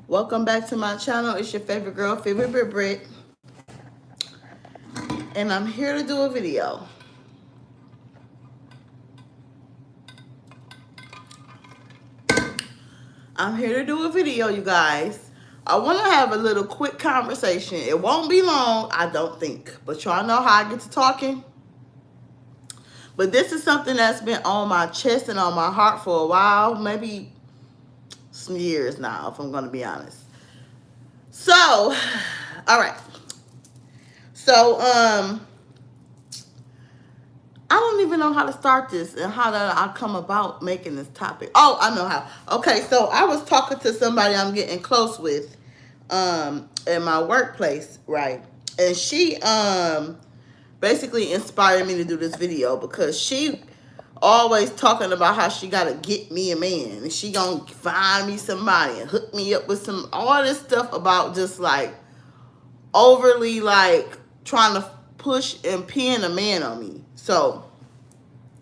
Welcome back to my channel. It's your favorite girl, Favorite Brit, and I'm here to do a video. I'm here to do a video, you guys. I want to have a little quick conversation. It won't be long, I don't think, but y'all know how I get to talking. But this is something that's been on my chest and on my heart for a while, maybe some years now, if I'm going to be honest. So, all right. So, I don't even know how to start this and how that I come about making this topic. Oh, I know how. Okay, so I was talking to somebody I'm getting close with, in my workplace, right? And she basically inspired me to do this video because she always talking about how she gotta get me a man and she gonna find me somebody and hook me up with some all this stuff about just like overly like trying to push and pin a man on me. So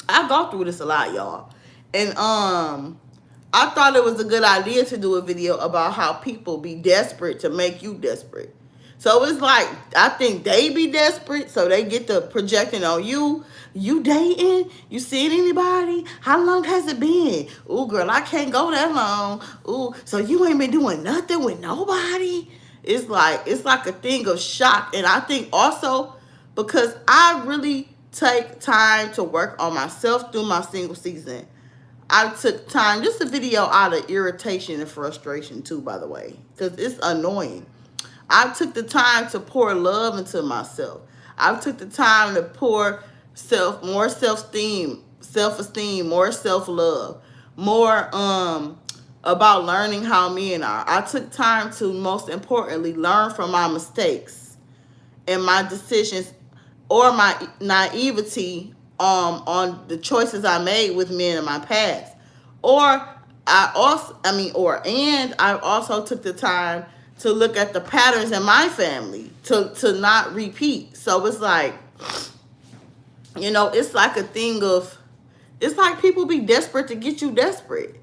I go through this a lot, y'all. And I thought it was a good idea to do a video about how people be desperate to make you desperate. So it's like, I think they be desperate, so they get the projecting on you. You dating? You seen anybody? How long has it been? Ooh, girl, I can't go that long. Ooh, so you ain't been doing nothing with nobody? It's like a thing of shock. And I think also because I really take time to work on myself through my single season. I took time, just a video out of irritation and frustration too, by the way, because it's annoying. I took the time to pour love into myself. I took the time to pour more self-esteem, more self-love, more about learning how men are. I took time to, most importantly, learn from my mistakes and my decisions or my naivety on the choices I made with men in my past. Or I also took the time to look at the patterns in my family to not repeat. So it's like, it's like a thing of, it's like people be desperate to get you desperate.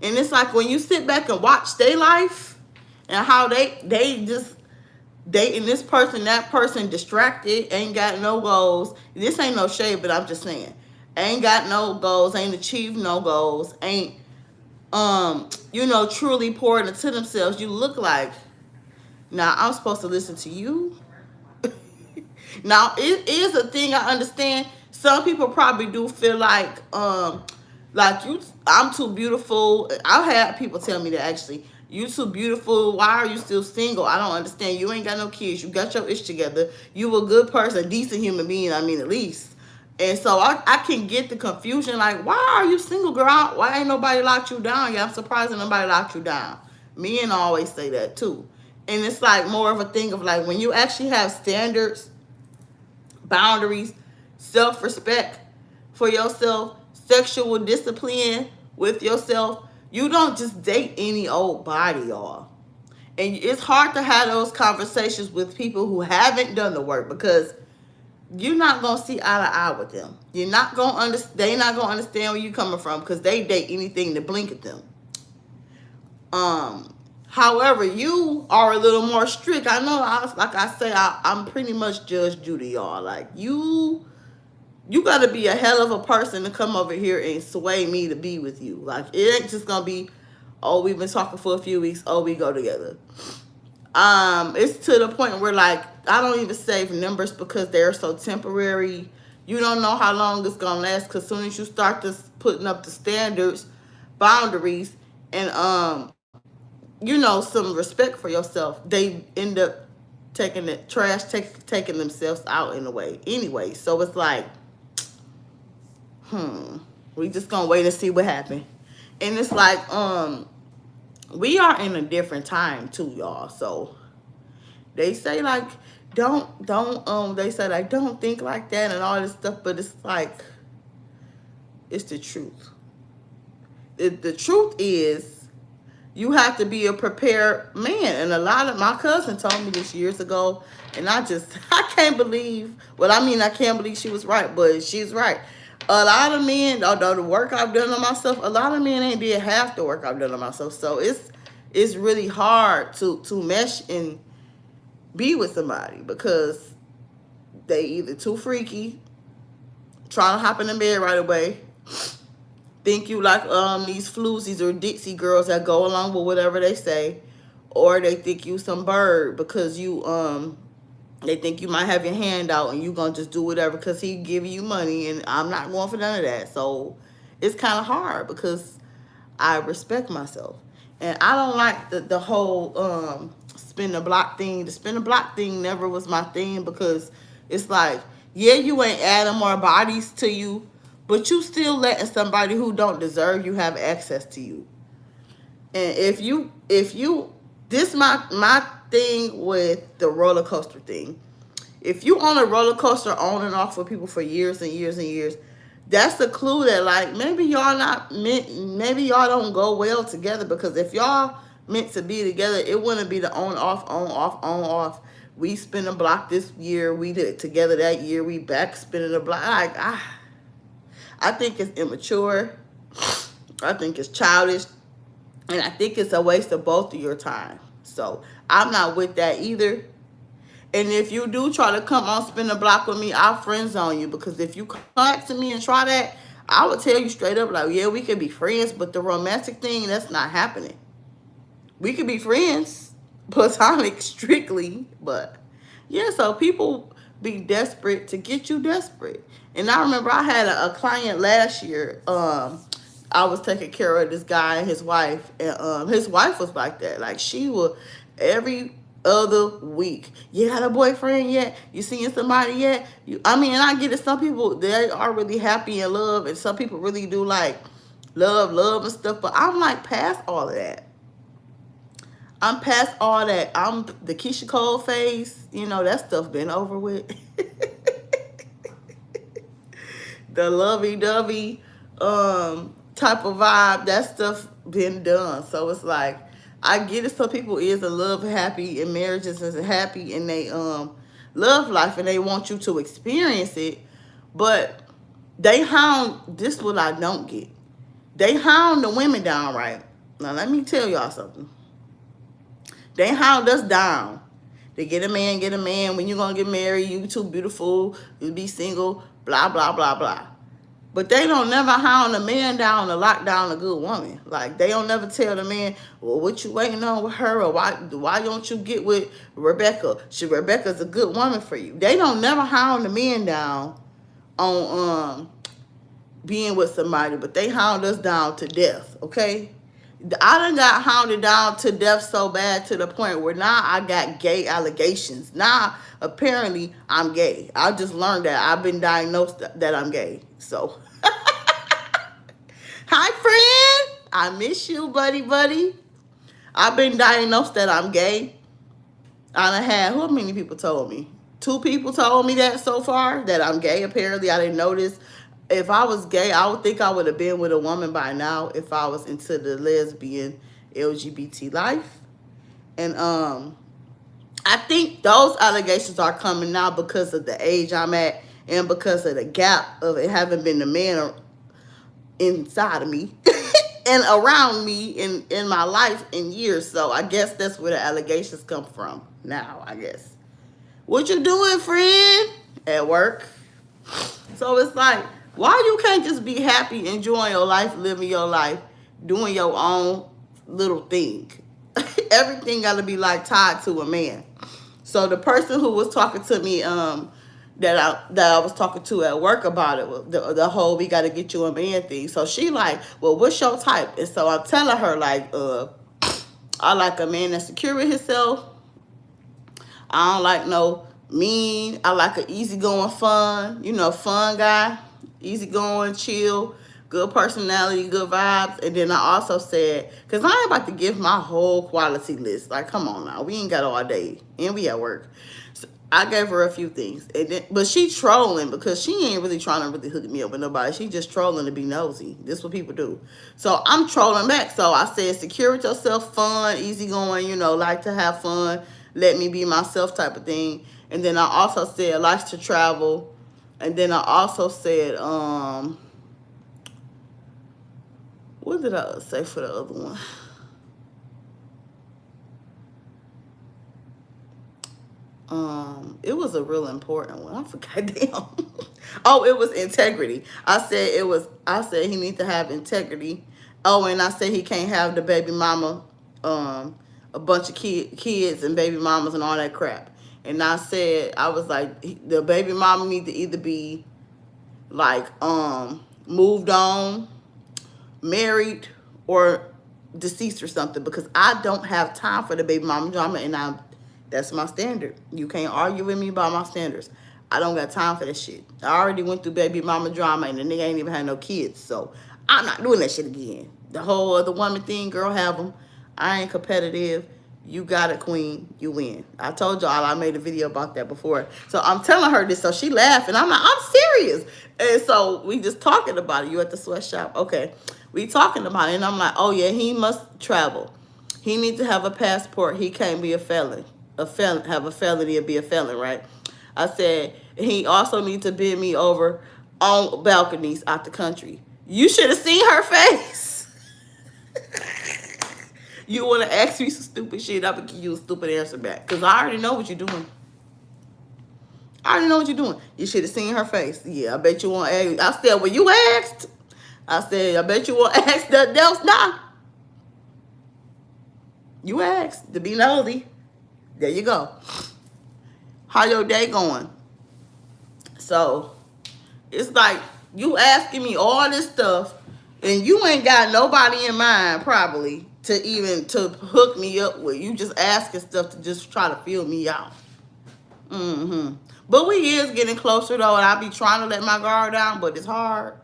And it's like when you sit back and watch their life and how they just dating this person, that person, distracted, ain't got no goals. This ain't no shade, but I'm just saying. Ain't got no goals, ain't achieved no goals, ain't truly poured into themselves. You look like, now I'm supposed to listen to you? Now it is a thing, I understand. Some people probably do feel like you, I'm too beautiful. I've had people tell me that actually, you too beautiful. Why are you still single? I don't understand. You ain't got no kids. You got your ish together. You a good person, decent human being, I mean, at least. And so I can get the confusion, like, why are you single, girl? Why ain't nobody locked you down? Yeah, I'm surprised that nobody locked you down. Men always say that too. And it's like more of a thing of like, when you actually have standards, boundaries, self-respect for yourself, sexual discipline with yourself, you don't just date any old body, y'all. And it's hard to have those conversations with people who haven't done the work because you're not going to see eye to eye with them. You're not going to understand. They're not going to understand where you're coming from because they date anything to blink at them. However, you are a little more strict. I know, I'm pretty much Judge Judy, y'all. Like, you got to be a hell of a person to come over here and sway me to be with you. Like, it ain't just going to be, oh, we've been talking for a few weeks, oh, we go together. It's to the point where, like, I don't even save numbers because they're so temporary. You don't know how long it's going to last because as soon as you start putting up the standards, boundaries, and, some respect for yourself, they end up taking taking themselves out in a way anyway. So it's like, we just gonna wait and see what happens. And it's like, we are in a different time too, y'all. So they say like, they say like, don't think like that and all this stuff, but it's like, it's the truth. The truth is, you have to be a prepared man. And a lot of my cousin told me this years ago, and I can't believe, I can't believe she was right, but she's right. A lot of men, although the work I've done on myself, a lot of men ain't did half the work I've done on myself. So it's really hard to mesh and be with somebody because they either too freaky, trying to hop in the bed right away, think you like these floozies or Dixie girls that go along with whatever they say, or they think you some bird because you they think you might have your hand out and you gonna just do whatever because he giving you money, and I'm not going for none of that. So it's kind of hard because I respect myself, and I don't like the whole spin the block thing. The spin the block thing never was my thing because it's like, yeah, you ain't adding more bodies to you, but you still letting somebody who don't deserve you have access to you. And if you this my thing with the roller coaster thing. If you on a roller coaster on and off with people for years and years and years, that's a clue that like maybe y'all not meant, maybe y'all don't go well together, because if y'all meant to be together, it wouldn't be the on off on off on off. We spin a block this year, we did it together that year, we back spinning the block. Like I think it's immature. I think it's childish. And I think it's a waste of both of your time. So I'm not with that either. And if you do try to come on spin the block with me, I'll friend zone you. Because if you come back to me and try that, I would tell you straight up, like, yeah, we could be friends, but the romantic thing, that's not happening. We could be friends, platonic strictly, but yeah, so people be desperate to get you desperate. And I remember I had a client last year. I was taking care of this guy and his wife, and his wife was like that. Like she would every other week. You got a boyfriend yet? You seeing somebody yet? I mean, and I get it. Some people, they are really happy in love, and some people really do like love and stuff. But I'm like past all of that. I'm past all that. I'm the Keisha Cole phase. You know, that stuff been over with. The lovey-dovey type of vibe, that stuff been done. So it's like, I get it. Some people is a love happy and marriages is happy and they love life and they want you to experience it, but they hound, this what I don't get. They hound the women down, right? Now let me tell y'all something. They hound us down. They get a man, when you gonna get married, you too beautiful, you be single, blah, blah, blah, blah. But they don't never hound a man down to lock down a good woman. Like, they don't never tell the man, well, what you waiting on with her? Or why don't you get with Rebecca? Rebecca's a good woman for you. They don't never hound the man down on being with somebody, but they hound us down to death, okay? I done got hounded down to death so bad to the point where now I got gay allegations. Now, apparently, I'm gay. I just learned that. I've been diagnosed that I'm gay. So, hi, friend. I miss you, buddy. I've been diagnosed that I'm gay. I done had, how many people told me? 2 people told me that so far, that I'm gay. Apparently, I didn't know this. If I was gay, I would think I would have been with a woman by now if I was into the lesbian LGBT life. And I think those allegations are coming now because of the age I'm at and because of the gap of it having been the man inside of me and around me in my life in years. So I guess that's where the allegations come from now, I guess. What you doing, friend? At work. So it's like, why you can't just be happy, enjoying your life, living your life, doing your own little thing? Everything got to be like tied to a man. So the person who was talking to me, that I was talking to at work about it, the whole we got to get you a man thing. So she like, well, what's your type? And so I'm telling her like, I like a man that's secure with himself. I don't like no mean. I like an easygoing, fun guy. Easygoing, chill, good personality, good vibes. And then I also said, because I ain't about to give my whole quality list. Like, come on now. We ain't got all day. And we at work. So I gave her a few things. And then, but she trolling because she ain't really trying to really hook me up with nobody. She just trolling to be nosy. This is what people do. So I'm trolling back. So I said, secure with yourself, fun, easygoing, like to have fun. Let me be myself type of thing. And then I also said, likes to travel. And then I also said, what did I say for the other one? It was a real important one. I forgot. Damn. Oh, it was integrity. I said he needs to have integrity. Oh, and I said he can't have the baby mama, a bunch of kids and baby mamas and all that crap. And I said, I was like, the baby mama need to either be like moved on, married, or deceased or something, because I don't have time for the baby mama drama, and that's my standard. You can't argue with me about my standards. I don't got time for that shit. I already went through baby mama drama and the nigga ain't even had no kids, so I'm not doing that shit again. The whole other woman thing, girl, have them. I ain't competitive. You got it, queen. You win. I told y'all I made a video about that before. So I'm telling her this, so she laughing. I'm like, I'm serious. And so we just talking about it. You at the sweatshop? Okay. We talking about it, and I'm like, oh yeah, he must travel. He needs to have a passport. He can't be a felon. Have a felony and be a felon, right? I said, he also needs to bid me over on balconies out the country. You should have seen her face. You want to ask me some stupid shit, I'm going to give you a stupid answer back. Because I already know what you're doing. I already know what you're doing. You should have seen her face. Yeah, I bet you won't ask. I said, well, you asked. I said, I bet you won't ask nothing else now. You asked to be nosy. There you go. How your day going? So, it's like you asking me all this stuff, and you ain't got nobody in mind probably to hook me up with. You just asking stuff to just try to feel me out. But we is getting closer though, and I be trying to let my guard down, but it's hard.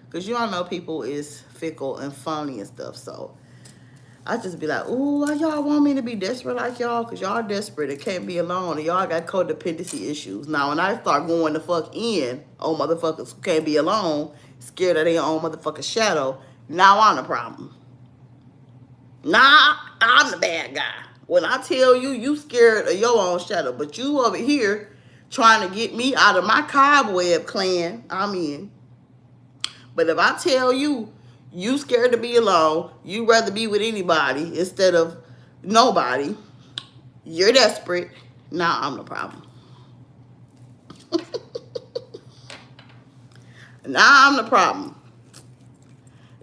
Because you all know people is fickle and funny and stuff, so I just be like, ooh, why y'all want me to be desperate like y'all? Because y'all desperate and can't be alone. And y'all got codependency issues. Now, when I start going the fuck in on motherfuckers who can't be alone, scared of their own motherfucking shadow, now I'm the problem. Nah, I'm the bad guy. When I tell you, you scared of your own shadow. But you over here trying to get me out of my cobweb clan I'm in. But if I tell you, you scared to be alone, you rather be with anybody instead of nobody, you're desperate, now I'm the problem. Now I'm the problem.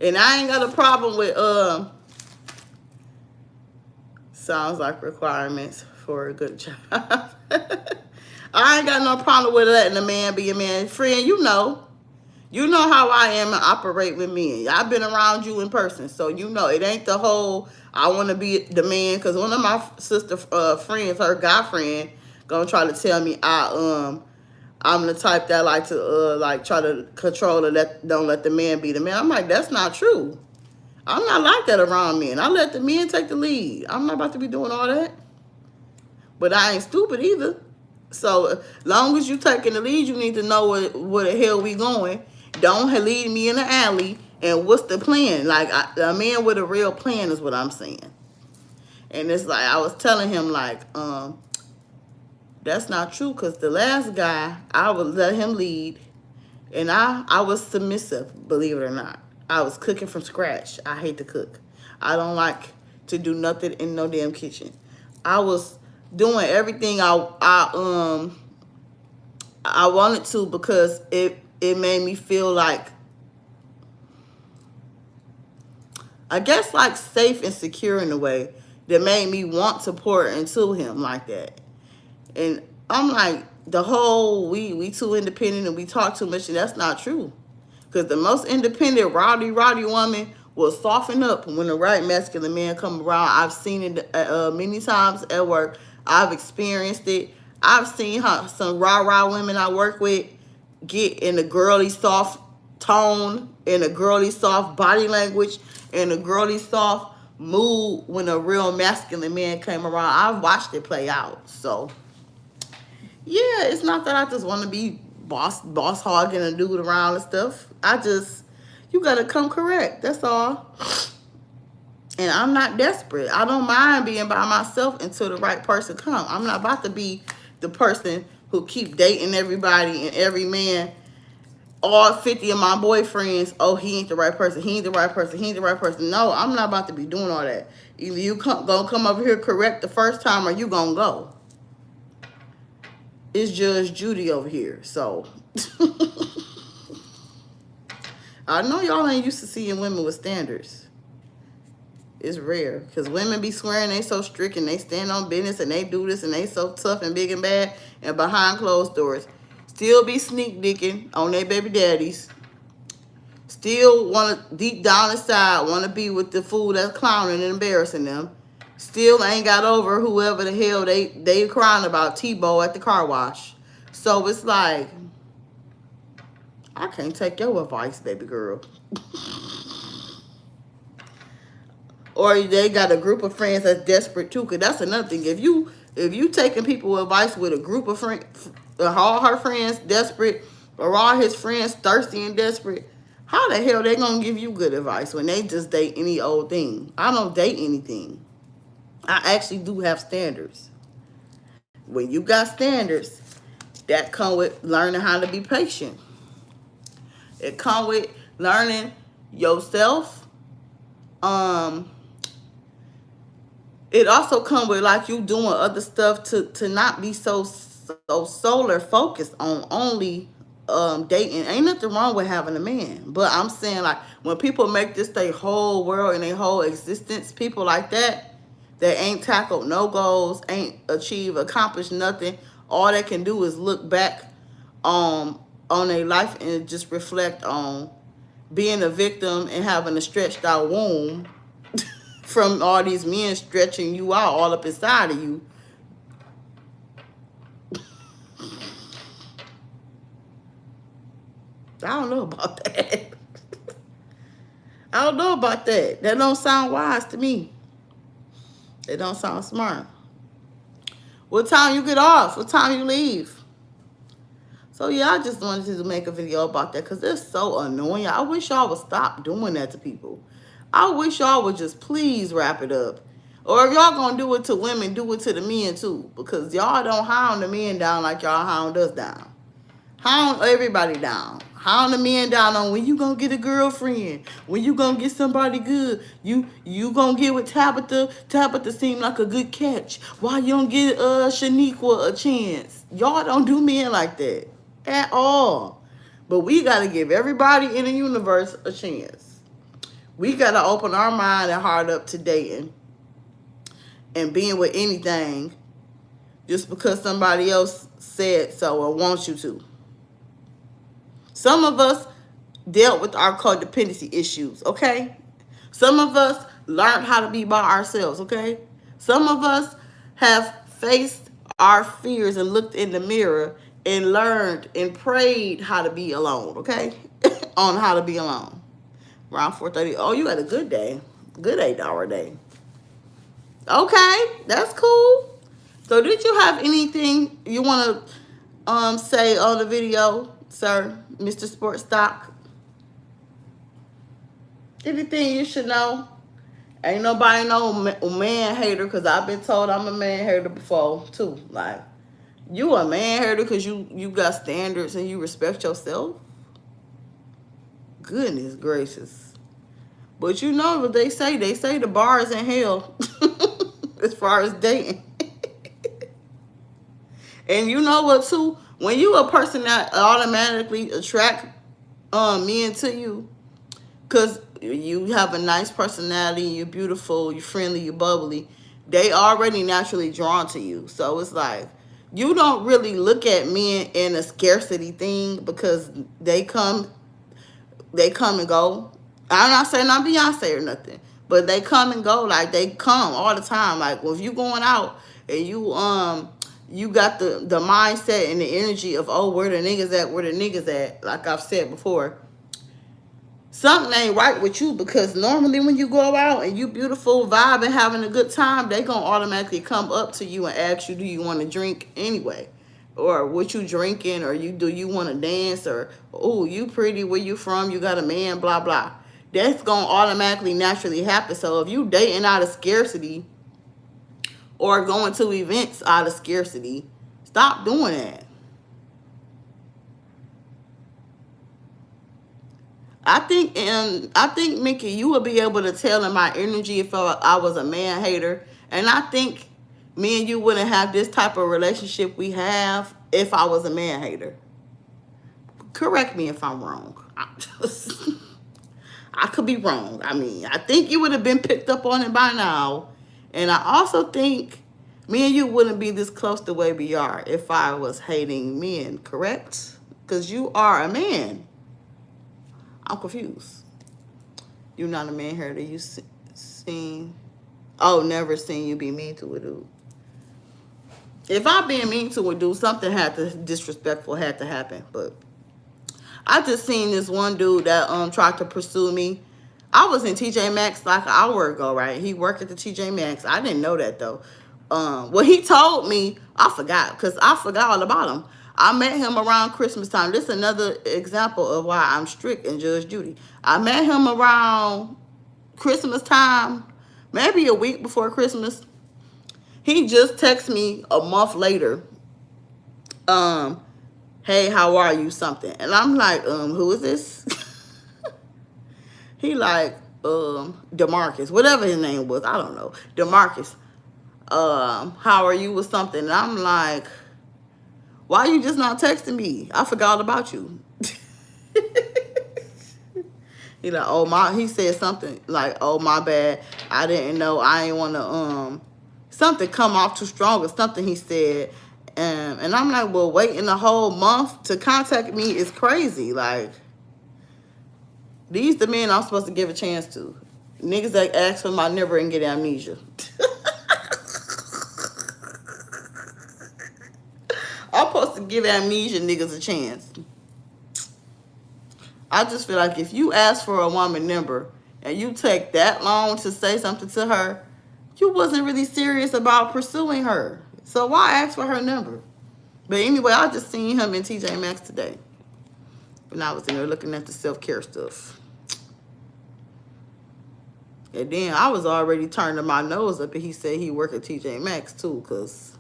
And I ain't got a problem with, sounds like requirements for a good job. I ain't got no problem with letting a man be a man. Friend, you know how I am and operate with men. I've been around you in person, so you know it ain't the whole I want to be the man. Because one of my sister friends, her guy friend, gonna try to tell me I'm the type that like to try to control and don't let the man be the man. I'm like, that's not true. I'm not like that around men. I let the men take the lead. I'm not about to be doing all that. But I ain't stupid either. So long as you taking the lead, you need to know where the hell we going. Don't lead me in the alley. And what's the plan? Like, a man with a real plan is what I'm saying. And it's like, I was telling him, like, that's not true. Because the last guy, I would let him lead. And I was submissive, believe it or not. I was cooking from scratch. I hate to cook. I don't like to do nothing in no damn kitchen. I was doing everything I wanted to because it made me feel like, I guess, like safe and secure in a way that made me want to pour into him like that. And I'm like, the whole we too independent and we talk too much, and that's not true. Because the most independent rowdy woman will soften up when the right masculine man come around. I've seen it many times at work. I've experienced it. I've seen how some rah women I work with get in a girly soft tone, in a girly soft body language, in a girly soft mood when a real masculine man came around. I've watched it play out. So, yeah, it's not that I just want to be boss hogging a dude around and stuff. You got to come correct. That's all. And I'm not desperate. I don't mind being by myself until the right person come. I'm not about to be the person who keep dating everybody and every man. All 50 of my boyfriends, oh, he ain't the right person. He ain't the right person. He ain't the right person. No, I'm not about to be doing all that. Either you gonna come over here correct the first time or you gonna go. It's Judge Judy over here. So I know y'all ain't used to seeing women with standards. It's rare because women be swearing they so strict and they stand on business and they do this and they so tough and big and bad, and behind closed doors still be sneak dicking on their baby daddies. Still want to, deep down inside, want to be with the fool that's clowning and embarrassing them. Still ain't got over whoever the hell they crying about, Tebow at the car wash. So it's like, I can't take your advice, baby girl. Or they got a group of friends that's desperate too, because that's another thing. If you taking people advice with a group of friends, all her friends desperate, or all his friends thirsty and desperate, how the hell they gonna give you good advice when they just date any old thing? I don't date anything. I actually do have standards. When you got standards, that come with learning how to be patient. It come with learning yourself. It also come with like you doing other stuff to not be so solar focused on only dating. Ain't nothing wrong with having a man, but I'm saying, like, when people make this their whole world and their whole existence, people like that ain't tackled no goals, ain't accomplished nothing. All they can do is look back on their life and just reflect on being a victim and having a stretched out womb from all these men stretching you out all up inside of you. I don't know about that. I don't know about that. That don't sound wise to me. It don't sound smart. What time you get off? What time you leave? So yeah, I just wanted to make a video about that because it's so annoying. I wish y'all would stop doing that to people. I wish y'all would just please wrap it up. Or if y'all gonna do it to women, do it to the men too. Because y'all don't hound the men down like y'all hound us down. Hound everybody down. Hound the men down on when you gonna get a girlfriend. When you gonna get somebody good. You gonna get with Tabitha. Tabitha seemed like a good catch. Why you don't get Shaniqua a chance? Y'all don't do men like that at all. But we gotta give everybody in the universe a chance. We gotta open our mind and heart up to dating and being with anything just because somebody else said so or wants you to. Some of us dealt with our codependency issues, okay? Some of us learned how to be by ourselves, okay? Some of us have faced our fears and looked in the mirror and learned and prayed how to be alone, okay? On how to be alone. Around 4:30. Oh, you had a good day. Good 8-hour day. Okay, that's cool. So did you have anything you want to say on the video, sir, Mr. Sports Stock? Anything you should know? Ain't nobody no man hater, because I've been told I'm a man hater before too. Like, you a man hater because you got standards and you respect yourself? Goodness gracious. But you know what they say the bar is in hell as far as dating. And you know what too? When you a person that automatically attract men to you, because you have a nice personality, you're beautiful, you're friendly, you're bubbly, they already naturally drawn to you. So it's like, you don't really look at men in a scarcity thing because they come and go. I'm not saying I'm Beyonce or nothing, but they come and go. Like, they come all the time. Like, well, if you going out and you got the mindset and the energy of, oh, where the niggas at, like I've said before, something ain't right with you, because normally when you go out and you beautiful, vibing, having a good time, they gonna automatically come up to you and ask you, do you want to drink anyway? Or what you drinking? Or do you want to dance? Or, oh, you pretty, where you from? You got a man, blah, blah. That's gonna automatically, naturally happen. So if you dating out of scarcity or going to events out of scarcity, stop doing that. I think Mickey, you would be able to tell in my energy if I was a man hater. And I think me and you wouldn't have this type of relationship we have if I was a man hater. Correct me if I'm wrong. I could be wrong. I mean, I think you would have been picked up on it by now. And I also think me and you wouldn't be this close the way we are if I was hating men, correct? Because you are a man. I'm confused. You're not a man hater. You seen... Oh, never seen you be mean to a dude. If I'm being mean to a dude, something disrespectful had to happen. But I just seen this one dude that tried to pursue me. I was in TJ Maxx like an hour ago, right? He worked at the TJ Maxx. I didn't know that though. What he told me, I forgot because I forgot all about him. I met him around Christmas time. This is another example of why I'm strict in Judge Judy. I met him around Christmas time, maybe a week before Christmas. He just texted me a month later. Hey, how are you? Something. And I'm like, who is this? He like, DeMarcus, whatever his name was. I don't know. DeMarcus. How are you? Or something. And I'm like, why you just not texting me? I forgot about you. He like, oh my, he said something like, oh my bad. I didn't know. I ain't want to, something come off too strong or something he said. And I'm like, well, waiting a whole month to contact me is crazy. Like, these the men I'm supposed to give a chance to. Niggas that ask for my number and get amnesia. I'm supposed to give amnesia niggas a chance. I just feel like if you ask for a woman number and you take that long to say something to her, you wasn't really serious about pursuing her. So why ask for her number? But anyway, I just seen him in TJ Maxx today. When I was in there looking at the self-care stuff. And then I was already turning my nose up and he said he worked at TJ Maxx too, because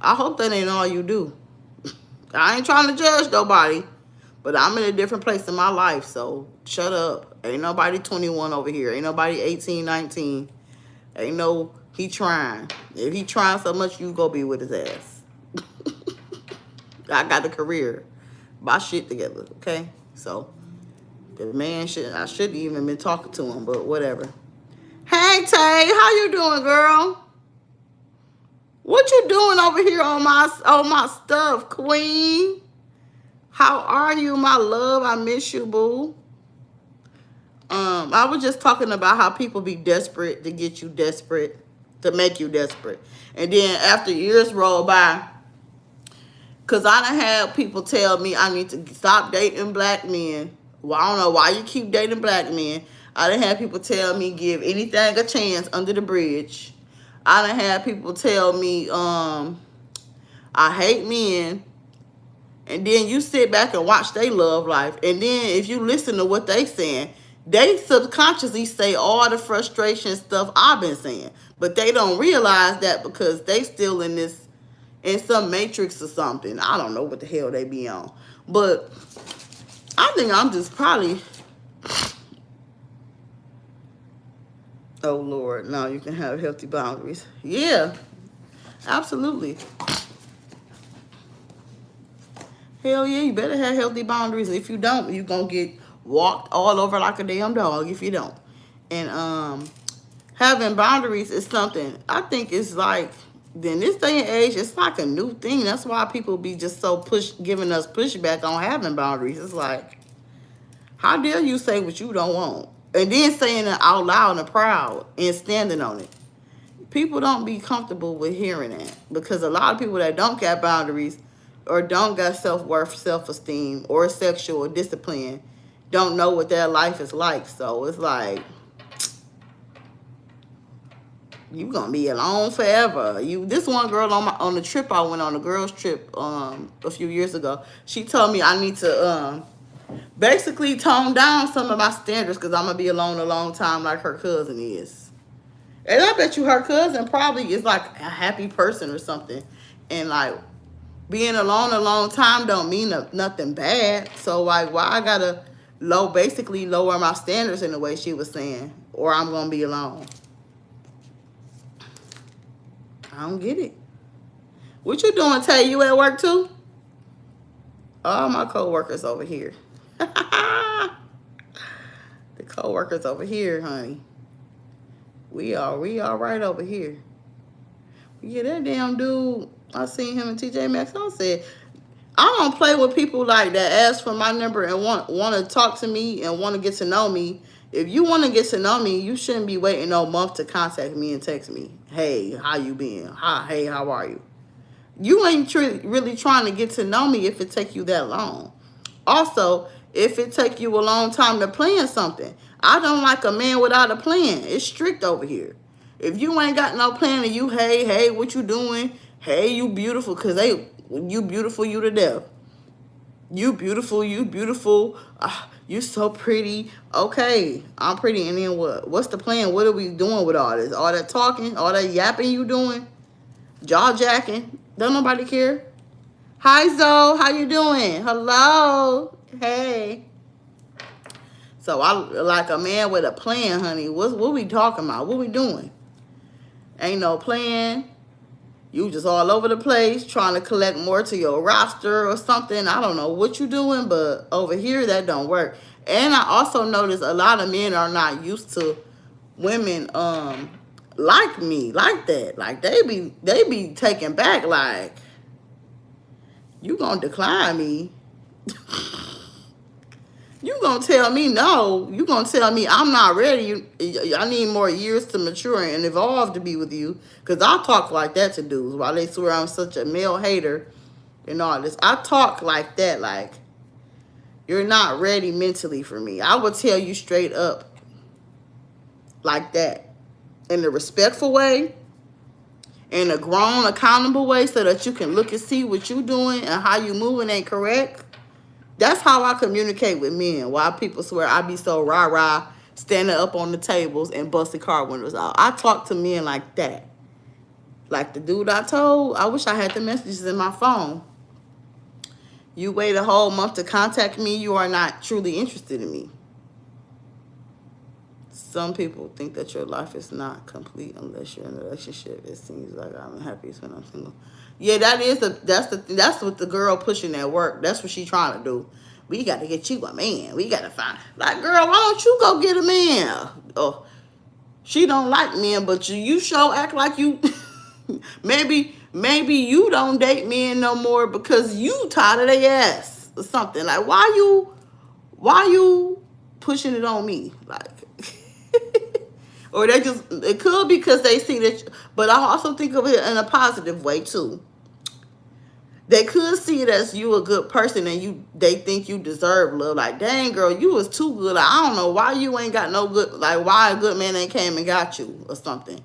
I hope that ain't all you do. I ain't trying to judge nobody, but I'm in a different place in my life, so shut up. Ain't nobody 21 over here. Ain't nobody 18, 19. Ain't no, he trying. If he trying so much, you go be with his ass. I got a career. My shit together, okay? So, the man I shouldn't even been talking to him, but whatever. Hey, Tay, how you doing, girl? What you doing over here on my stuff, queen? How are you, my love? I miss you, boo. I was just talking about how people be desperate to get you desperate, to make you desperate. And then after years roll by, because I done had people tell me I need to stop dating black men. Well, I don't know why you keep dating black men. I done had people tell me give anything a chance under the bridge. I done had people tell me I hate men. And then you sit back and watch their love life. And then if you listen to what they saying, they subconsciously say all the frustration stuff I've been saying. But they don't realize that because they still in some matrix or something. I don't know what the hell they be on. But I think I'm just probably... Oh, Lord. No, you can have healthy boundaries. Yeah, absolutely. Hell yeah, you better have healthy boundaries. If you don't, you're going to get walked all over like a damn dog if you don't. And having boundaries is something, I think it's like, in this day and age, it's like a new thing. That's why people be just so giving us pushback on having boundaries. It's like, how dare you say what you don't want? And then saying it out loud and proud and standing on it. People don't be comfortable with hearing that. Because a lot of people that don't got boundaries or don't got self-worth, self-esteem, or sexual discipline don't know what their life is like. So it's like, you gonna be alone forever. This one girl on the trip I went on, a girls trip a few years ago, she told me I need to basically tone down some of my standards because I'm gonna be alone a long time like her cousin is. And I bet you her cousin probably is like a happy person or something. And like being alone a long time don't mean nothing bad. So like why I gotta basically lower my standards in the way she was saying, or I'm gonna be alone. I don't get it. What you doing, Tay? You at work too? All my co-workers over here. The co-workers over here, honey. We all right over here. Yeah, that damn dude, I seen him in TJ Maxx. I said, I don't play with people like that ask for my number and want to talk to me and want to get to know me. If you want to get to know me, you shouldn't be waiting no month to contact me and text me. Hey, how you been? Hey, how are you? You ain't really trying to get to know me if it take you that long. Also, if it take you a long time to plan something, I don't like a man without a plan. It's strict over here. If you ain't got no plan and you, hey, what you doing? Hey, you beautiful, because you beautiful, you to death. You beautiful, you so pretty. Okay, I'm pretty, and then what? What's the plan? What are we doing with all this? All that talking, all that yapping you doing? Jaw jacking? Don't nobody care. Hi, Zoe. How you doing? Hello. Hey. So I like a man with a plan, honey. What we talking about? What we doing? Ain't no plan. You just all over the place trying to collect more to your roster or something. I don't know what you doing, but over here that don't work. And I also notice a lot of men are not used to women like me, like that. Like they be taken back, like, you gonna decline me. You gonna tell me no. You gonna tell me I'm not ready. I need more years to mature and evolve to be with you. Because I talk like that to dudes while they swear I'm such a male hater and all this. I talk like that, like, you're not ready mentally for me. I would tell you straight up like that. In a respectful way, in a grown, accountable way, so that you can look and see what you doing and how you moving ain't correct. That's how I communicate with men. Why people swear I be so rah-rah, standing up on the tables and busting car windows out. I talk to men like that. Like the dude I told, I wish I had the messages in my phone. You wait a whole month to contact me, you are not truly interested in me. Some people think that your life is not complete unless you're in a relationship. It seems like I'm happiest when I'm single. Yeah, that's what the girl pushing at work. That's what she trying to do. We got to get you a man. We got to find, like, girl, why don't you go get a man? Oh, she don't like men, but you sure act like you. maybe you don't date men no more because you tired of their ass or something. Like, why you pushing it on me? Like. Or it could be because they see that, but I also think of it in a positive way too. They could see it as you a good person and they think you deserve love. Like, dang girl, you was too good. Like, I don't know why you ain't got no good, like why a good man ain't came and got you or something.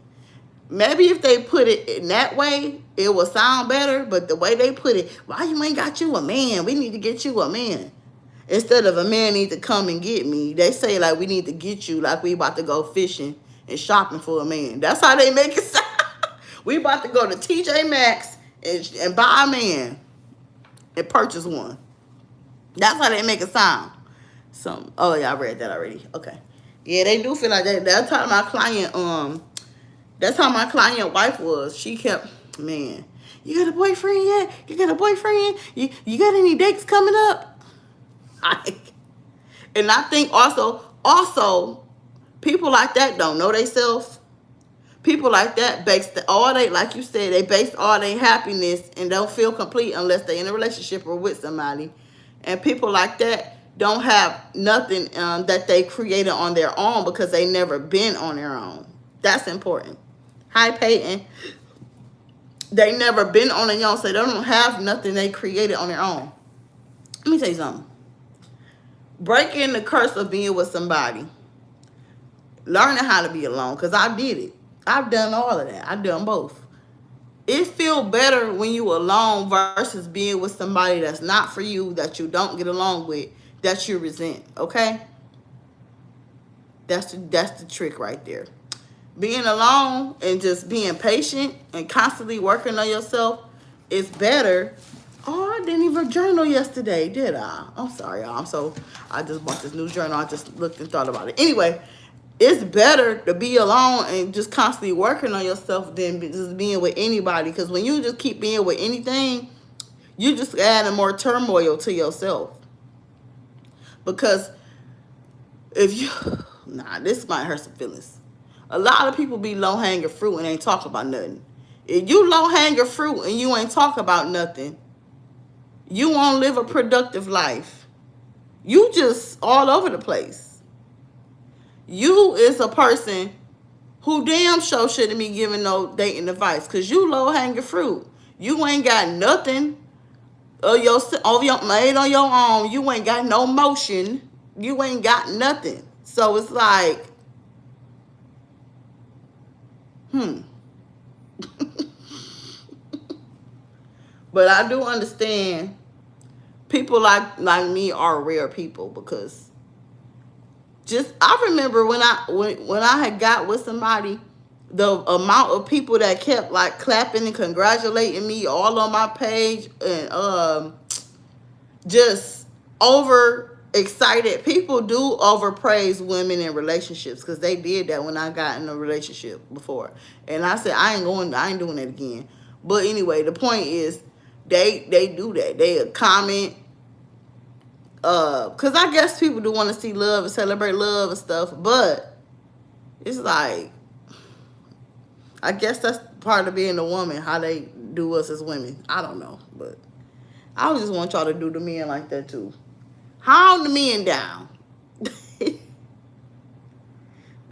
Maybe if they put it in that way, it would sound better, but the way they put it, why you ain't got you a man? We need to get you a man. Instead of a man need to come and get me, they say like we need to get you like we about to go fishing and shopping for a man. That's how they make it sound. We about to go to TJ Maxx and buy a man and purchase one. That's how they make it sound. Oh yeah, I read that already. Okay. Yeah, they do feel like that. That's how my client wife was. She kept, man, you got a boyfriend yet? You got a boyfriend? You got any dates coming up? And I think also people like that don't know themselves. People like that like you said, they base all their happiness and don't feel complete unless they're in a relationship or with somebody. And people like that don't have nothing that they created on their own because they never been on their own. That's important. Hi, Peyton. They never been on their own, so they don't have nothing they created on their own. Let me tell you something. Breaking the curse of being with somebody. Learning how to be alone, because I did it. I've done all of that. I've done both. It feels better when you alone versus being with somebody that's not for you, that you don't get along with, that you resent, okay? That's the trick right there. Being alone and just being patient and constantly working on yourself is better. Oh, I didn't even journal yesterday, did I? I'm sorry, y'all. I just bought this new journal. I just looked and thought about it. Anyway, it's better to be alone and just constantly working on yourself than just being with anybody. Because when you just keep being with anything, you just adding more turmoil to yourself. Because if you, nah, this might hurt some feelings. A lot of people be low hanging fruit and ain't talk about nothing. If you low hanging fruit and you ain't talk about nothing, you won't live a productive life. You just all over the place. You is a person who damn sure shouldn't be giving no dating advice, because you low hanging fruit. You ain't got nothing of your made on your own. You ain't got no motion. You ain't got nothing. So it's like, But I do understand people like me are rare people, because just I remember when I had got with somebody, the amount of people that kept like clapping and congratulating me all on my page, and just over excited. People do overpraise women in relationships, because they did that when I got in a relationship before, and I said I ain't doing that again. But anyway, the point is, they do that. They comment, because I guess people do want to see love and celebrate love and stuff, but it's like, I guess that's part of being a woman, how they do us as women. I don't know, but I just want y'all to do the men like that too. Hound the men down.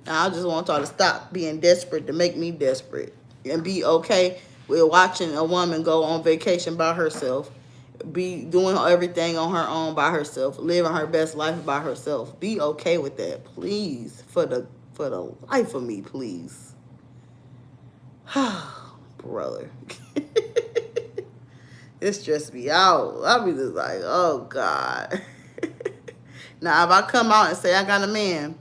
I just want y'all to stop being desperate to make me desperate, and be okay with watching a woman go on vacation by herself, be doing everything on her own by herself, living her best life by herself. Be okay with that, please, for the life of me, please. Brother. It stressed me out. I'll be just like, oh God. Now, if I come out and say I got a man,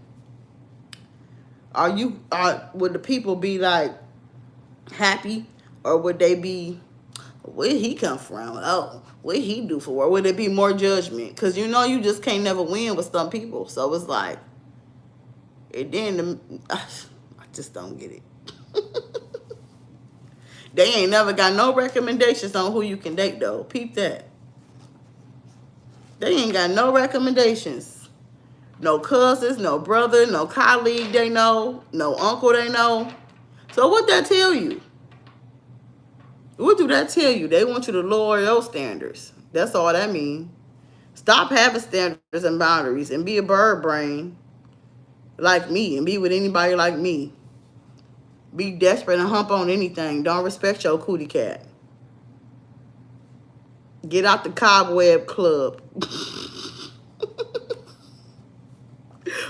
would the people be like happy, or would they be, where he come from? Oh, what he do for work? Would it be more judgment? Because you just can't never win with some people. So it's like, I just don't get it. They ain't never got no recommendations on who you can date, though. Peep that. They ain't got no recommendations. No cousins, no brother, no colleague they know, no uncle they know. So what that tell you? What do that tell you? They want you to lower your standards. That's all that means. Stop having standards and boundaries and be a bird brain like me, and be with anybody like me. Be desperate and hump on anything. Don't respect your cootie cat. Get out the cobweb club.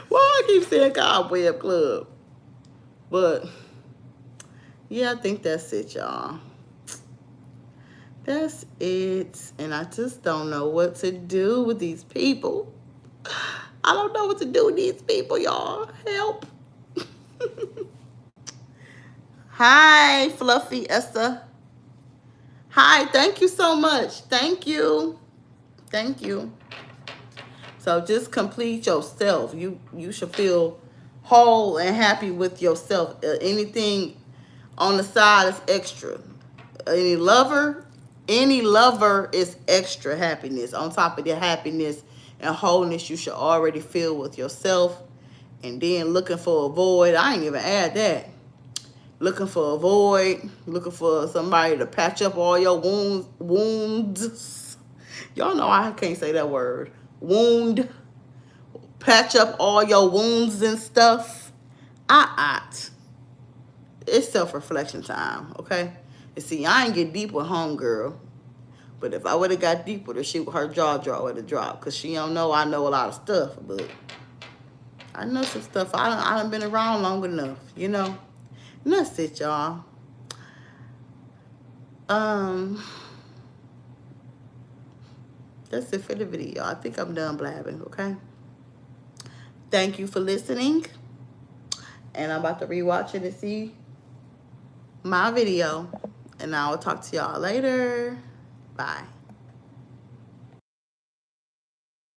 Why I keep saying cobweb club? But yeah, I think that's it, y'all. That's it. And I just don't know what to do with these people. I don't know what to do with these people, y'all. Help. Hi, Fluffy Esther. Hi, thank you so much. Thank you. Thank you. So just complete yourself. You should feel whole and happy with yourself. Anything on the side is extra. Any lover is extra happiness. On top of the happiness and wholeness you should already feel with yourself. And then looking for a void. I ain't even add that. Looking for a void. Looking for somebody to patch up all your wounds. Y'all know I can't say that word. Wound. Patch up all your wounds and stuff. It's self-reflection time, okay? And see, I ain't get deep with homegirl. But if I would have got deep with her, her jaw would have dropped. Because she don't know I know a lot of stuff. But I know some stuff. I done been around long enough, And that's it, y'all. That's it for the video. I think I'm done blabbing, okay? Thank you for listening. And I'm about to rewatch it and see my video. And I will talk to y'all later. Bye.